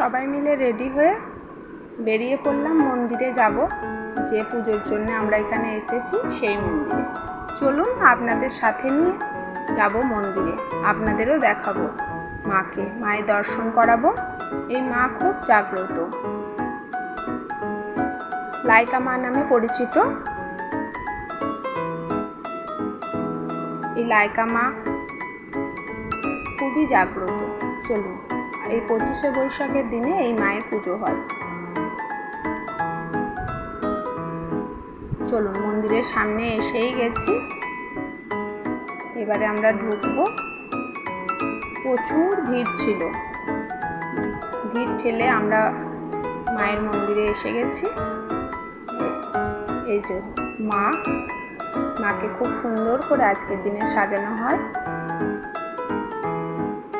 সবাই মিলে রেডি হয়ে বেরিয়ে পড়লাম মন্দিরে যাব, যে পুজোর জন্য আমরা এখানে এসেছি সেই মন্দিরে। চলুন আপনাদের সাথে নিয়ে যাব মন্দিরে, আপনাদেরও দেখাবো মাকে, মায়ের দর্শন করাবো। এই মা খুব জাগ্রত, লাইকা মা নামে পরিচিত। এই লাইকা মা খুবই জাগ্রত। চলুন, এই 25শে বৈশাখের দিনে এই মায়ের পুজো হয়। চলুন, মন্দিরের সামনে এসেই গেছি, এবারে আমরা ঢুকবো। প্রচুর ভিড় ছিল, ভিড় ঠেলে আমরা মায়ের মন্দিরে এসে গেছি। এই যে মাকে খুব সুন্দর করে আজকের দিনে সাজানো হয়।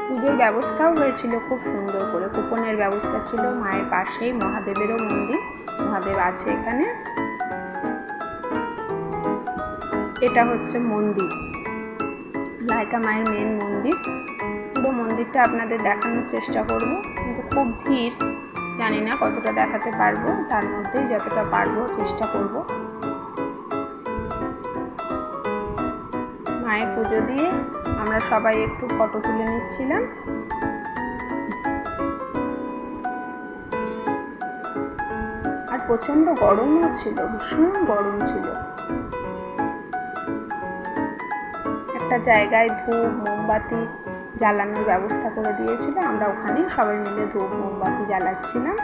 পুজোর ব্যবস্থাও হয়েছিল খুব সুন্দর করে, কুপনের ব্যবস্থা ছিল। মায়ের পাশেই মহাদেবেরও মন্দির, মহাদেব আছে এখানে। এটা হচ্ছে মন্দির, লাইকা মায়ের মেন মন্দির। পুরো মন্দিরটা আপনাদের দেখানোর চেষ্টা করব, কিন্তু খুব ভিড়, জানি না কতটা দেখাতে পারবো, তার মধ্যেই যতটা পারবো চেষ্টা করব। মায়ের পুজো দিয়ে আমরা সবাই একটু ফটো তুলে নিচ্ছিলাম। আর প্রচন্ড গরমও ছিল, ভীষণ গরম ছিল। একটা জায়গায় ধূপ মোমবাতি জ্বালানোর ব্যবস্থা করে দিয়েছিল, আমরা ওখানেই সবাই মিলে ধূপ মোমবাতি জ্বালাচ্ছিলাম।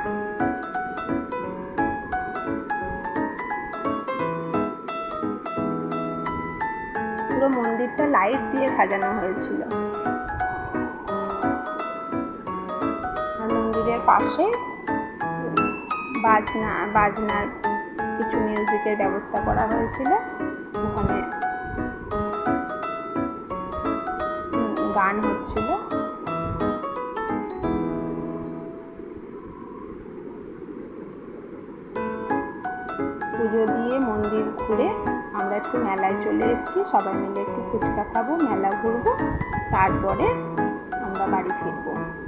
পুরো মন্দিরটা লাইট দিয়ে সাজানো হয়েছিল। আর মন্দিরের পাশে বাজনার কিছু মিউজিকের ব্যবস্থা করা হয়েছিল, ওখানে গান হচ্ছিল। পুজো দিয়ে মন্দির ঘুরে আমরা একটু মেলায় চলে এসেছি, সবাই মিলে একটু ফুচকা খাবো, মেলা ঘুরবো, তারপরে আমরা বাড়ি ফিরবো।